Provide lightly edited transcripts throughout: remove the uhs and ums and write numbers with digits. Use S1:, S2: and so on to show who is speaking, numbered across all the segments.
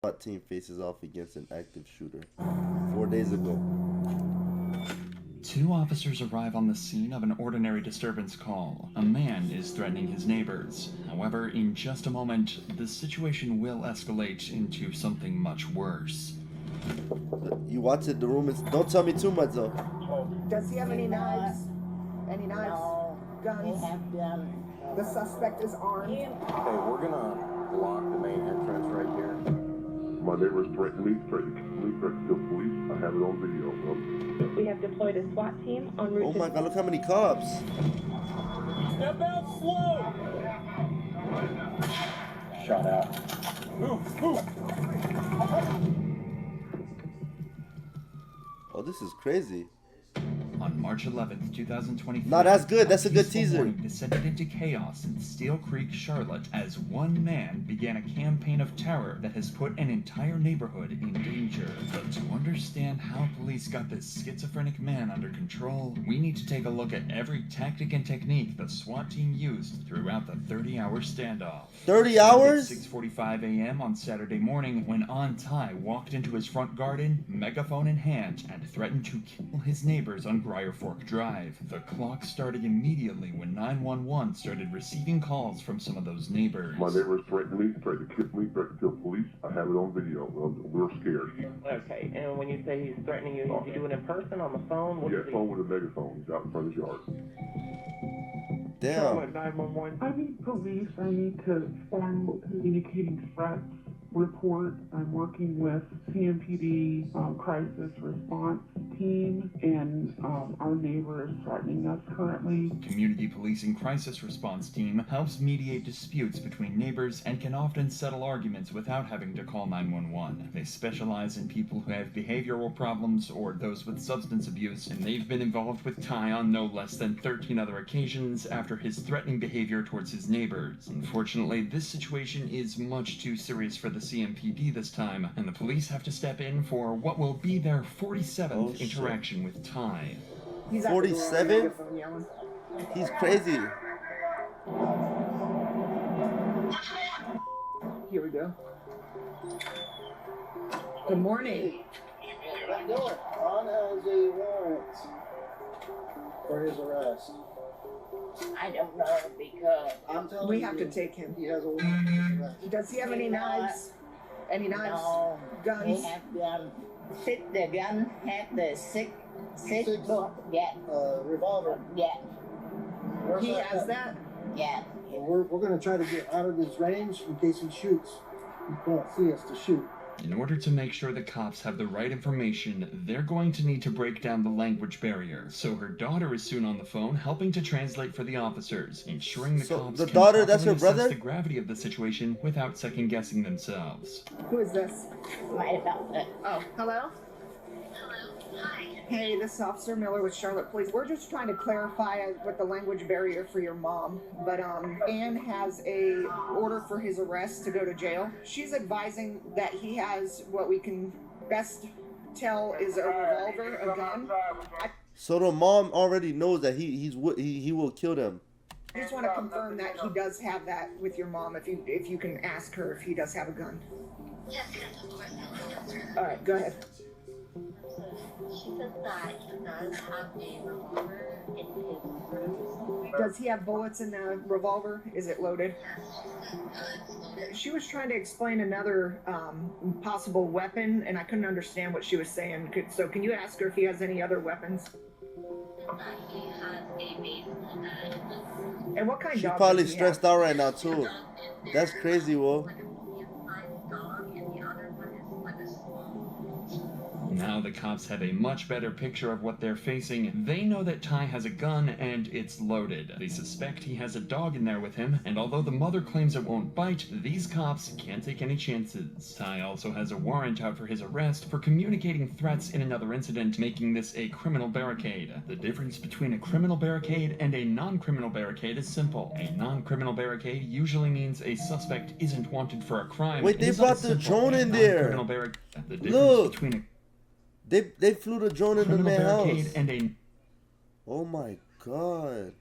S1: SWAT team faces off against an active shooter 4 days ago.
S2: Two officers arrive on the scene of an ordinary disturbance call. A man is threatening his neighbors. However, in just a moment, the situation will escalate into something much worse.
S1: You watch it, the room is... Don't tell me too much, though.
S3: Does he have any knives? Any knives?
S4: No.
S3: Guns?
S4: They have guns.
S3: The suspect is armed.
S5: Okay, we're gonna block the main entrance right here.
S6: My neighbors threatened me, threatened to kill police. I have it on video.
S7: We have deployed a SWAT team en route.
S1: Oh my god, look how many cops.
S5: Step out slow! Shot out. Move, move!
S1: Oh, this is crazy.
S2: On March 11th, 2024.
S1: No, that's good. That's a good
S2: peaceful
S1: teaser.
S2: morning descended into chaos in Steel Creek, Charlotte, as one man began a campaign of terror that has put an entire neighborhood in danger. But to understand how police got this schizophrenic man under control, we need to take a look at every tactic and technique the SWAT team used throughout the 30-hour standoff.
S1: 30 hours?
S2: 6:45 a.m. on Saturday morning, when Ty walked into his front garden, megaphone in hand, and threatened to kill his neighbors on Briar Fork Drive. The clock started immediately when 911 started receiving calls from some of those neighbors.
S6: My neighbors threatened me, threatened to kill me, threatened to kill police. I have it on video. We're scared.
S7: Okay, and when you say he's threatening you, did you do it in person, on the phone? What
S6: Yeah,
S7: is he?
S6: phone with a megaphone. He's out in front of his yard.
S1: Damn.
S7: Charlotte 911.
S8: I need police. I need to file communicating threats report. I'm working with CMPD crisis response team, and our neighbor is threatening us currently.
S2: Community Policing Crisis Response Team helps mediate disputes between neighbors and can often settle arguments without having to call 911. They specialize in people who have behavioral problems or those with substance abuse, and they've been involved with Ty on no less than 13 other occasions after his threatening behavior towards his neighbors. Unfortunately, this situation is much too serious for the CMPD this time, and the police have to step in for what will be their 47th interaction with Ty.
S3: He's at the door.
S1: 47?
S3: Megaphone yelling.
S1: He's crazy.
S3: Here we go. Good morning.
S4: Ron has a warrant for his arrest. I don't know because I'm telling you.
S3: We have to take him.
S4: He has a warrant for his arrest.
S3: Does he have any knives? Any knives?
S4: No.
S3: Guns?
S4: They have guns. The gun have the six bullet. Yeah. Revolver. Yeah. Where's
S3: He
S4: that
S3: has
S4: gun?
S3: that?
S4: Yeah.
S9: We're going to try to get out of his range in case he shoots. He can't see us to shoot.
S2: In order to make sure the cops have the right information, they're going to need to break down the language barrier. So her daughter is soon on the phone, helping to translate for the officers, ensuring the cops
S1: the
S2: can
S1: daughter, that's her
S2: properly assess
S1: brother?
S2: the gravity of the situation without second-guessing themselves.
S3: Who is this?
S4: Right about that.
S3: Oh, hello? Hey, this is Officer Miller with Charlotte Police. We're just trying to clarify with the language barrier for your mom, but Ann has a order for his arrest to go to jail. She's advising that he has what we can best tell is a revolver, a gun.
S1: So the mom already knows that he will kill them.
S3: I just want to confirm that he does have that with your mom. If you can ask her if he does have a gun.
S10: Yes, of course.
S3: All right, go ahead.
S10: She says that he does have a revolver in his room.
S3: Does he have bullets in the revolver? Is it loaded? She was trying to explain another possible weapon, and I couldn't understand what she was saying. So can you ask her if he has any other weapons?
S10: He has a baseball bat.
S3: And what kind of
S1: She's
S3: dog
S1: probably
S3: does he
S1: stressed
S3: have?
S1: out right now too. That's crazy, whoa.
S2: Now the cops have a much better picture of what they're facing. They know that Ty has a gun and it's loaded. They suspect he has a dog in there with him, and although the mother claims it won't bite, these cops can't take any chances. Ty also has a warrant out for his arrest for communicating threats in another incident, making this a criminal barricade. The difference between a criminal barricade and a non-criminal barricade is simple. A non-criminal barricade usually means a suspect isn't wanted for a crime.
S1: Wait, they brought the drone in there.
S2: The difference
S1: Look.
S2: between a
S1: They flew the drone in the
S2: criminal
S1: man's
S2: barricade
S1: house.
S2: and a
S1: Oh my god.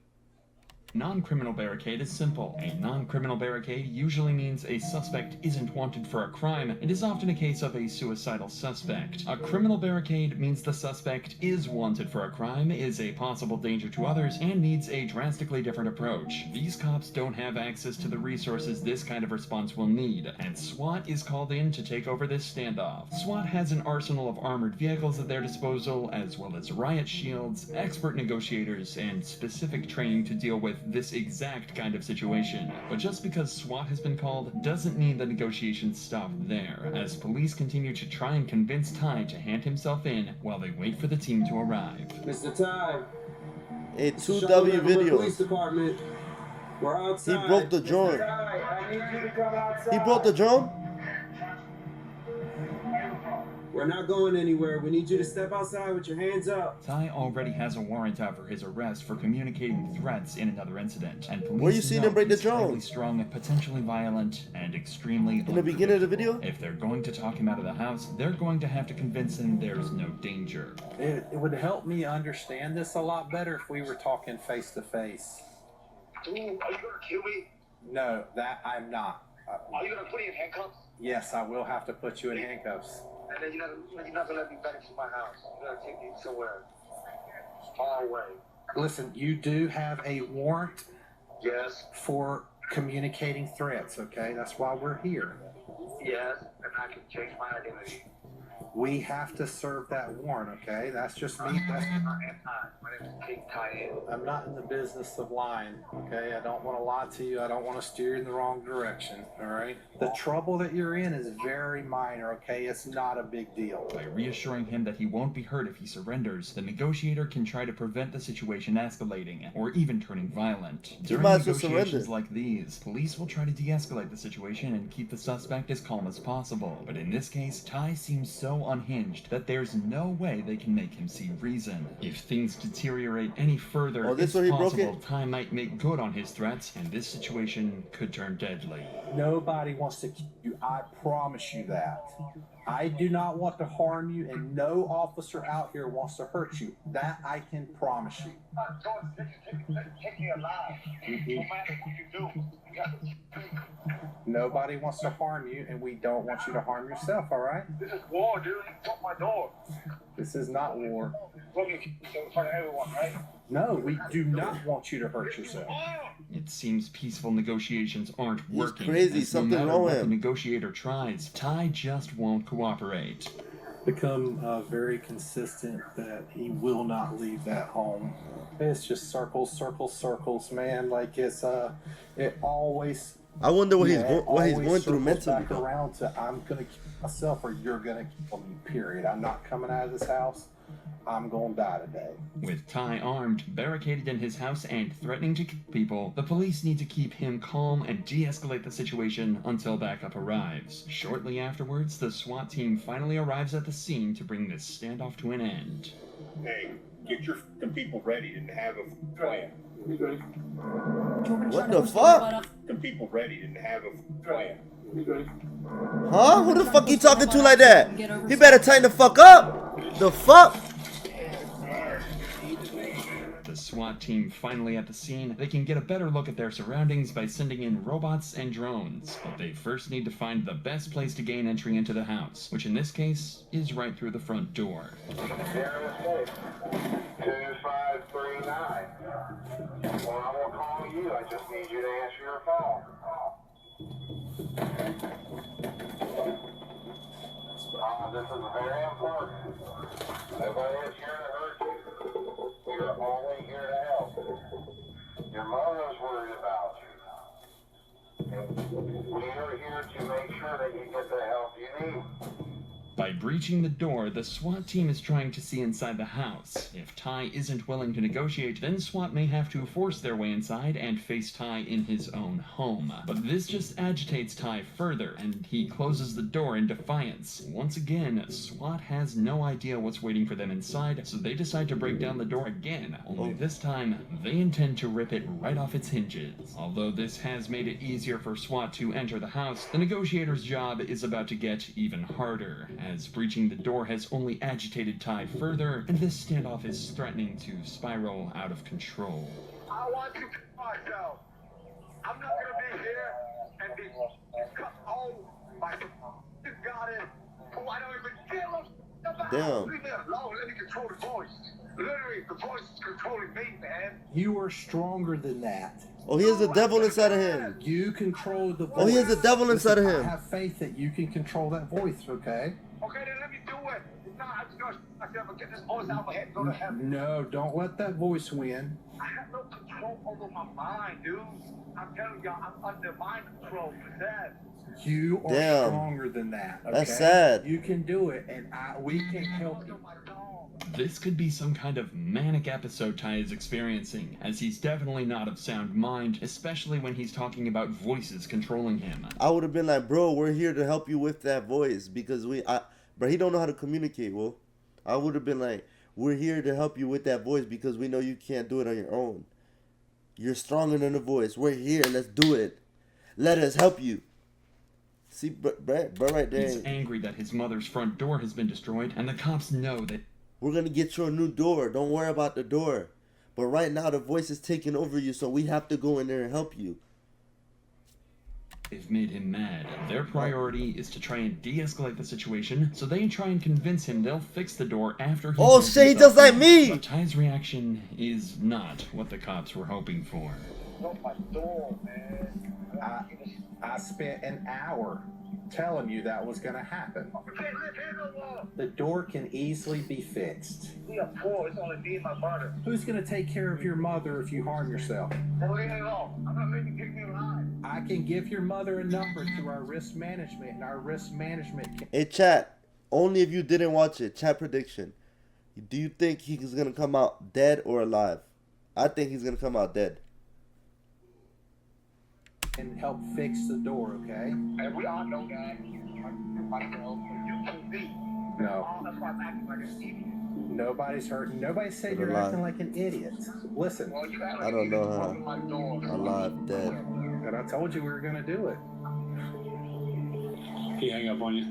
S2: Non-criminal barricade is simple. A non-criminal barricade usually means a suspect isn't wanted for a crime and is often a case of a suicidal suspect. A criminal barricade means the suspect is wanted for a crime, is a possible danger to others, and needs a drastically different approach. These cops don't have access to the resources this kind of response will need, and SWAT is called in to take over this standoff. SWAT has an arsenal of armored vehicles at their disposal, as well as riot shields, expert negotiators, and specific training to deal with this exact kind of situation. But just because SWAT has been called doesn't mean the negotiations stop there, as police continue to try and convince Ty to hand himself in while they wait for the team to arrive.
S11: Mr. Ty.
S1: A 2W video.
S11: Police department. We're outside.
S1: He broke the drum.
S11: Mr. Ty, I need you to come outside.
S1: He broke the drum?
S11: We're not going anywhere. We need you to step outside with your hands up.
S2: Ty already has a warrant out for his arrest for communicating threats in another incident, and police
S1: Where you seen him break the drum?
S2: highly strong, potentially violent, and extremely
S1: in the beginning of the video?
S2: If they're going to talk him out of the house, they're going to have to convince him there's no danger.
S5: It would help me understand this a lot better if we were talking face to face.
S12: Ooh, are you gonna kill me?
S5: No, that I'm not.
S12: Are you gonna put me in handcuffs?
S5: Yes, I will have to put you in handcuffs.
S12: And then you're not gonna let me back into my house. You're gonna take me somewhere far away.
S5: Listen, you do have a warrant.
S12: Yes.
S5: For communicating threats, okay? That's why we're here.
S12: Yes, and I can change my identity.
S5: We have to serve that warrant, okay? That's just me.
S12: My name is King Ty.
S5: I'm not in the business of lying, okay? I don't want to lie to you. I don't want to steer you in the wrong direction, all right? The trouble that you're in is very minor, okay? It's not a big deal.
S2: By reassuring him that he won't be hurt if he surrenders, the negotiator can try to prevent the situation escalating, or even turning violent. During negotiations like these, police will try to de-escalate the situation and keep the suspect as calm as possible. But in this case, Ty seems so unhinged that there's no way they can make him see reason. If things deteriorate any further, it's possible Ty might make good on his threats, and this situation could turn deadly.
S5: Nobody wants to kill you, I promise you that. I do not want to harm you, and no officer out here wants to hurt you. That I can promise you.
S12: Take me alive. No matter what you do, you got to.
S5: Nobody wants to harm you, and we don't want you to harm yourself, all right?
S12: This is war, dude. You broke my door.
S5: This is not war.
S12: Broke me in front of everyone, right?
S5: No, we do not want you to hurt yourself.
S2: It seems peaceful negotiations aren't working.
S1: Crazy, something wrong with him.
S2: The negotiator tries, Ty just won't cooperate.
S5: Become very consistent that he will not leave that home. It's just circles, circles, circles, man. Like it's it always.
S1: I wonder what he's going through mentally.
S5: Back around to I'm gonna kill myself or you're gonna kill me. Period. I'm not coming out of this house. I'm gonna die today.
S2: With Ty armed, barricaded in his house, and threatening to kill people, the police need to keep him calm and de-escalate the situation until backup arrives. Shortly afterwards, the SWAT team finally arrives at the scene to bring this standoff to an end.
S13: Hey, get your people ready and have a plan.
S1: What the fuck?
S13: The people ready and have a plan.
S1: Huh? Who the fuck you talking to like that? He better tighten the fuck up. The fuck?
S2: The SWAT team finally at the scene. They can get a better look at their surroundings by sending in robots and drones. But they first need to find the best place to gain entry into the house, which in this case is right through the front door.
S12: 2539. Well, I won't call you. I just need you to answer your phone. This is very important. Nobody is here to hurt you. We are only here to help. Your mother's worried about you. And we are here to make sure that you get the help you need.
S2: By breaching the door, the SWAT team is trying to see inside the house. If Ty isn't willing to negotiate, then SWAT may have to force their way inside and face Ty in his own home. But this just agitates Ty further, and he closes the door in defiance. Once again, SWAT has no idea what's waiting for them inside, so they decide to break down the door again. Only this time, they intend to rip it right off its hinges. Although this has made it easier for SWAT to enter the house, the negotiator's job is about to get even harder, as breaching the door has only agitated Ty further, and this standoff is threatening to spiral out of control.
S12: I want you to myself. I'm not gonna be here and be cut off by some goddess who I don't even give a about.
S1: Damn.
S12: Leave me alone. Let me control the voice. Literally, the voice is controlling me, man.
S5: You are stronger than that.
S1: Oh, he has the devil inside of him.
S5: You control the voice.
S1: Oh, he has the devil inside of him.
S5: I have faith that you can control that voice, okay?
S12: Okay, then let me do it. Nah, I'm just gonna myself and get this voice out of my head and go to heaven.
S5: No, don't let that voice win.
S12: I have no control over my mind, dude. I'm telling y'all, I'm under mind control for that.
S5: You are
S1: Damn.
S5: stronger than that, okay?
S1: That's sad.
S5: You can do it, and we can help you.
S2: This could be some kind of manic episode Ty is experiencing, as he's definitely not of sound mind, especially when he's talking about voices controlling him.
S1: I would have been like, bro, we're here to help you with that voice because bro, he don't know how to communicate, Will. I would have been like, we're here to help you with that voice because we know you can't do it on your own. You're stronger than the voice. We're here. Let's do it. Let us help you. See, bro right there.
S2: He's angry that his mother's front door has been destroyed, and the cops know that
S1: we're going to get you a new door. Don't worry about the door. But right now, the voice is taking over you, so we have to go in there and help you.
S2: they've made him mad. Their priority is to try and de-escalate the situation, so they try and convince him they'll fix the door after he...
S1: Oh shit, just like me!
S2: But Ty's reaction is not what the cops were hoping for.
S5: I spent an hour telling you that was going to happen. The door can easily be fixed.
S12: We are poor. It's only me and my mother.
S5: Who's going to take care of your mother if you harm yourself?
S12: Well, leave it alone. I'm not making you me alive.
S5: I can give your mother a number to our risk management, and our risk management can...
S1: Hey, chat. Only if you didn't watch it. Chat prediction. Do you think he's going to come out dead or alive? I think he's going to come out dead.
S5: And help fix the door, okay?
S12: And we all know that. Myself, you can be.
S5: No.
S12: That's why I'm acting like an idiot.
S5: Nobody's hurting. Nobody said you're acting like an idiot. Listen.
S12: Well, you act
S1: I
S12: like
S1: don't know
S12: how.
S1: Alive, dead.
S5: And I told you we were going to do it.
S14: He hang up on you?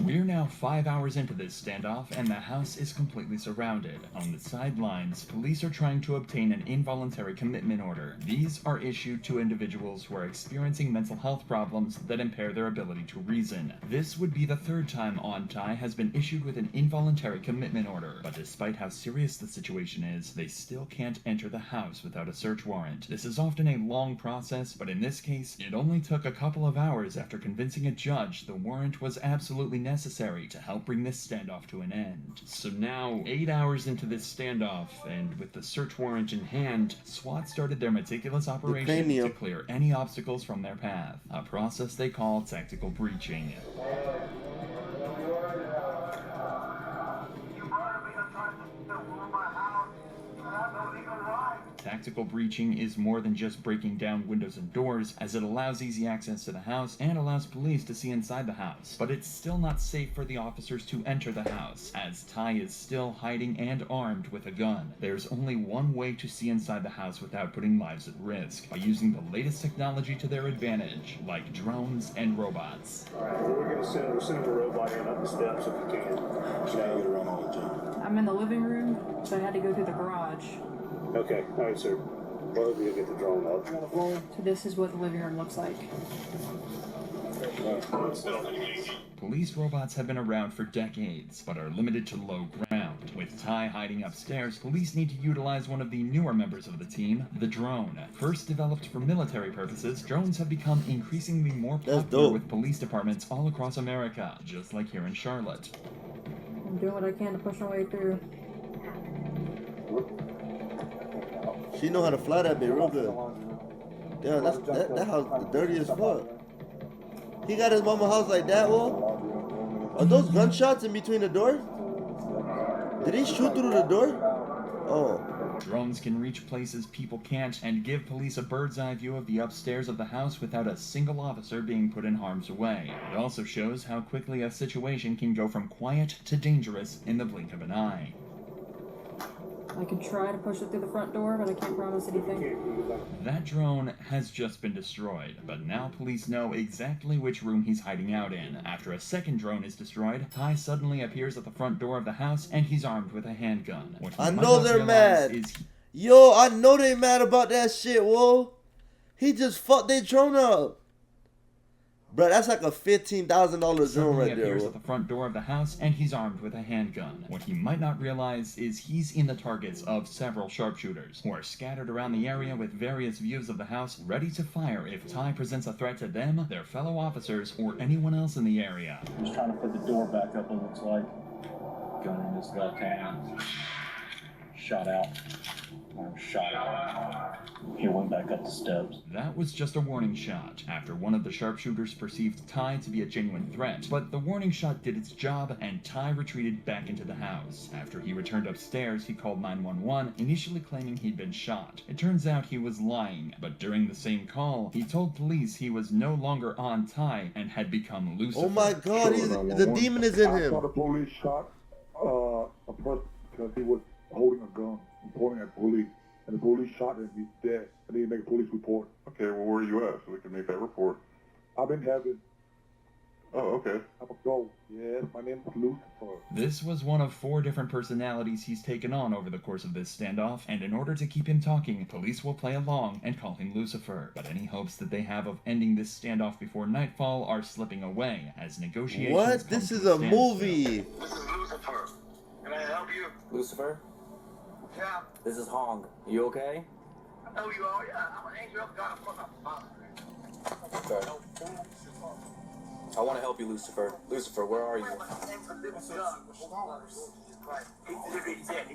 S2: We're now 5 hours into this standoff, and the house is completely surrounded. On the sidelines, police are trying to obtain an involuntary commitment order. These are issued to individuals who are experiencing mental health problems that impair their ability to reason. This would be the third time Ty has been issued with an involuntary commitment order, but despite how serious the situation is, they still can't enter the house without a search warrant. This is often a long process, but in this case, it only took a couple of hours after convincing a judge the warrant was absolutely necessary to help bring this standoff to an end. So now, 8 hours into this standoff, and with the search warrant in hand, SWAT started their meticulous operation to clear any obstacles from their path, a process they call tactical breaching. Tactical breaching is more than just breaking down windows and doors, as it allows easy access to the house and allows police to see inside the house. But it's still not safe for the officers to enter the house, as Ty is still hiding and armed with a gun. There's only one way to see inside the house without putting lives at risk, by using the latest technology to their advantage, like drones and robots.
S14: Alright, we're sending a robot in up the steps if we can. Run all the time.
S15: I'm in the living room, so I had to go through the garage.
S14: Okay, alright, sir. Well, we'll get the drone up.
S15: So this is what the living room looks like.
S2: Police robots have been around for decades, but are limited to low ground. With Ty hiding upstairs, police need to utilize one of the newer members of the team, the drone. First developed for military purposes, drones have become increasingly more popular with police departments all across America, just like here in Charlotte.
S15: I'm doing what I can to push my way through.
S1: She know how to fly that bit real good. Damn, that house is dirty as fuck. He got his mama house like that, Will? Are those gunshots in between the doors? Did he shoot through the door? Oh.
S2: Drones can reach places people can't and give police a bird's eye view of the upstairs of the house without a single officer being put in harm's way. It also shows how quickly a situation can go from quiet to dangerous in the blink of an eye.
S15: I could try to push it through the front door, but I can't promise anything.
S2: That drone has just been destroyed, but now police know exactly which room he's hiding out in. After a second drone is destroyed, Ty suddenly appears at the front door of the house, and he's armed with a handgun.
S1: I know they're mad. Yo, I know they mad about that shit, whoa. He just fucked their drone up. Bro, that's like a $15,000 drone
S2: Suddenly
S1: right there,
S2: appears
S1: bro.
S2: at the front door of the house, and he's armed with a handgun. What he might not realize is he's in the targets of several sharpshooters, who are scattered around the area with various views of the house, ready to fire if Ty presents a threat to them, their fellow officers, or anyone else in the area.
S14: He's trying to put the door back up, it looks like. Gun in his left hand. Shot out. Shot out. He went back up the steps.
S2: That was just a warning shot, after one of the sharpshooters perceived Ty to be a genuine threat. But the warning shot did its job, and Ty retreated back into the house. After he returned upstairs, he called 911, initially claiming he'd been shot. It turns out he was lying, but during the same call, he told police he was no longer on Ty and had become Lucifer.
S1: Oh my god, the demon is in
S6: I
S1: him.
S6: saw the police shot a person because he was holding a gun and pointing at police. And the police shot him, he's dead. I need to make a police report. Okay, well, where are you at so we can make that report? I'm in heaven. Oh, okay. I'm a ghost. Yes, my name is Lucifer.
S2: This was one of 4 different personalities he's taken on over the course of this standoff, and in order to keep him talking, police will play along and call him Lucifer. But any hopes that they have of ending this standoff before nightfall are slipping away, as negotiations
S1: What?
S2: come
S1: This
S2: to
S1: is a
S2: standstill.
S1: movie.
S12: This is Lucifer. Can I help you?
S16: Lucifer,
S12: Yeah.
S16: this is Hong. You okay?
S12: I know you are. Yeah, I'm an angel of God from the Father.
S16: Okay. I want to help you, Lucifer. Lucifer, where are you?
S12: He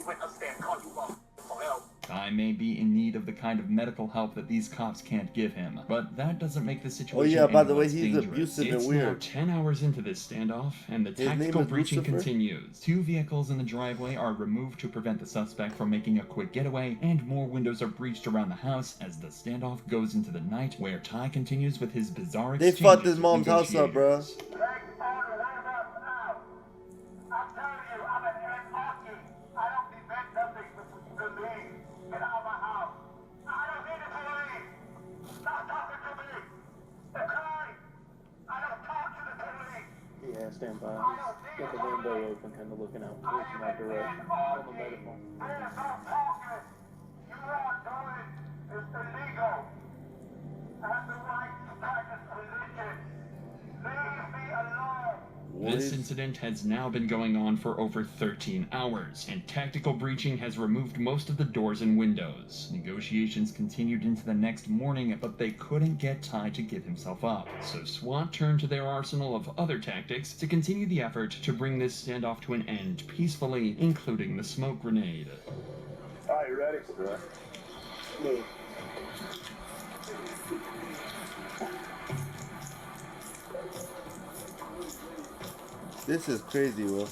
S12: went upstairs and called you up for help.
S2: Ty may be in need of the kind of medical help that these cops can't give him, but that doesn't make the situation
S1: Oh yeah, by the way,
S2: any less
S1: he's
S2: dangerous.
S1: abusive
S2: It's
S1: and weird.
S2: now 10 hours into this standoff, and the
S1: His name
S2: tactical
S1: is
S2: breaching
S1: Lucifer?
S2: continues. 2 vehicles in the driveway are removed to prevent the suspect from making a quick getaway, and more windows are breached around the house as the standoff goes into the night, where Ty continues with his bizarre
S1: They
S2: exchanges
S1: fucked his
S2: with
S1: mom's house up, bro.
S2: negotiators.
S14: Yeah, stand by. Got the window open, kind of looking out towards my direction. On the medical.
S2: This incident has now been going on for over 13 hours, and tactical breaching has removed most of the doors and windows. Negotiations continued into the next morning, but they couldn't get Ty to give himself up. So SWAT turned to their arsenal of other tactics to continue the effort to bring this standoff to an end peacefully, including the smoke grenade.
S14: Alright, you ready? Move.
S1: This is crazy, bro.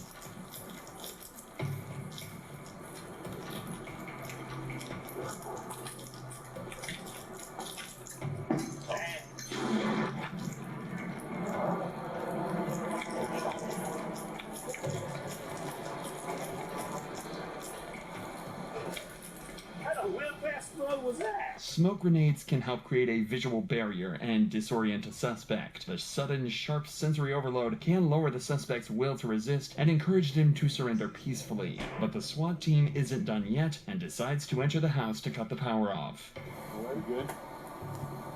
S2: Smoke grenades can help create a visual barrier and disorient a suspect. The sudden, sharp sensory overload can lower the suspect's will to resist and encourage him to surrender peacefully. But the SWAT team isn't done yet and decides to enter the house to cut the power off.
S14: Alright, good?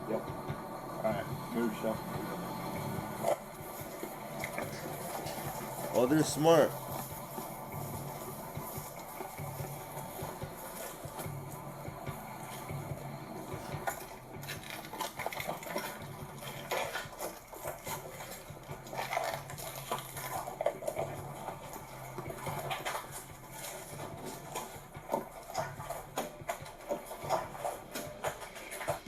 S14: Yep. Alright, move, Shell.
S1: Oh, they're smart.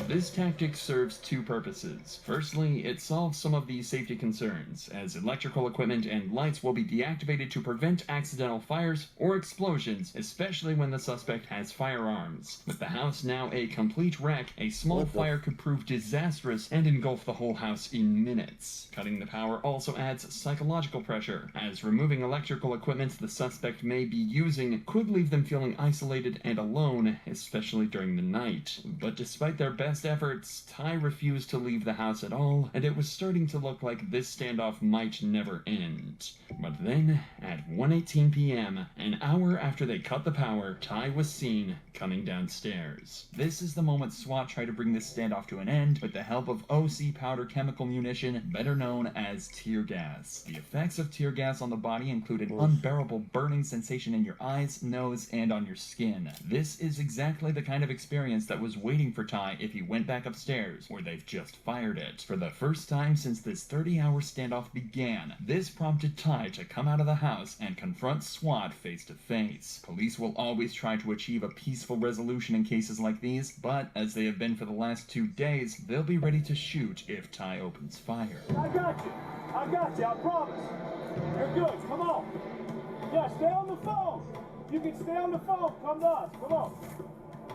S2: This tactic serves 2 purposes. Firstly, it solves some of the safety concerns, as electrical equipment and lights will be deactivated to prevent accidental fires or explosions, especially when the suspect has firearms. With the house now a complete wreck, a small fire could prove disastrous and engulf the whole house in minutes. Cutting the power also adds psychological pressure, as removing electrical equipment the suspect may be using could leave them feeling isolated and alone, especially during the night. But despite their best best efforts, Ty refused to leave the house at all, and it was starting to look like this standoff might never end. But then, at 1:18 p.m., an hour after they cut the power, Ty was seen coming downstairs. This is the moment SWAT tried to bring this standoff to an end with the help of OC powder chemical munition, better known as tear gas. The effects of tear gas on the body included unbearable burning sensation in your eyes, nose, and on your skin. This is exactly the kind of experience that was waiting for Ty if he went back upstairs, where they've just fired it. For the first time since this 30-hour standoff began, this prompted Ty to come out of the house and confront SWAT face to face. Police will always try to achieve a peaceful resolution in cases like these, but as they have been for the last 2 days, they'll be ready to shoot if Ty opens fire.
S17: I got you, I promise. You're good, come on. Yeah, stay on the phone. You can stay on the phone, come to us, come on.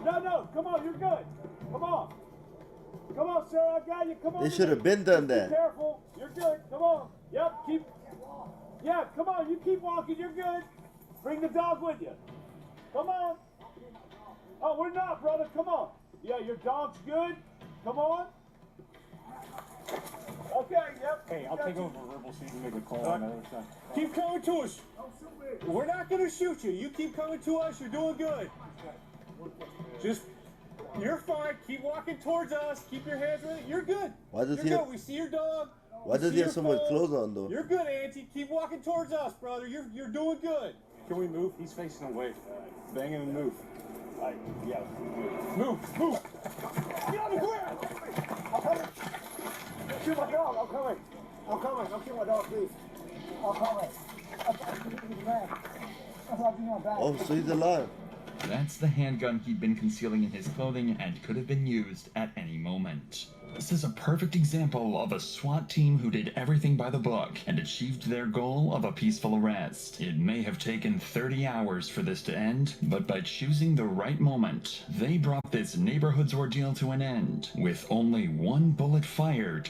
S17: No, come on, you're good. Come on. Come on, sir, I got you, come on.
S1: They should have been done
S17: Be
S1: that.
S17: careful, you're good, come on. Yep, yeah, come on, you keep walking, you're good. Bring the dog with you. Come on. Oh, we're not, brother, come on. Yeah, your dog's good. Come on. Okay, yep.
S14: Hey, I'll take over verbal so you can make a call on the other side.
S17: Keep coming to us. We're not going to shoot you. You keep coming to us. You're doing good. You're fine. Keep walking towards us. Keep your hands ready. You're good.
S1: Why does
S17: You're
S1: he
S17: good.
S1: have,
S17: We see your dog.
S1: why does he have so much clothes on though?
S17: You're good, Auntie. Keep walking towards us, brother. You're doing good.
S14: Can we move? He's facing away. Bang him and move. Yeah.
S17: Move. Get on the ground.
S9: I'm coming. Don't shoot my dog. I'm coming. Don't shoot my dog, please. I'm coming.
S1: Oh, so he's alive.
S2: That's the handgun he'd been concealing in his clothing and could have been used at any moment. This is a perfect example of a SWAT team who did everything by the book and achieved their goal of a peaceful arrest. It may have taken 30 hours for this to end, but by choosing the right moment, they brought this neighborhood's ordeal to an end, with only one bullet fired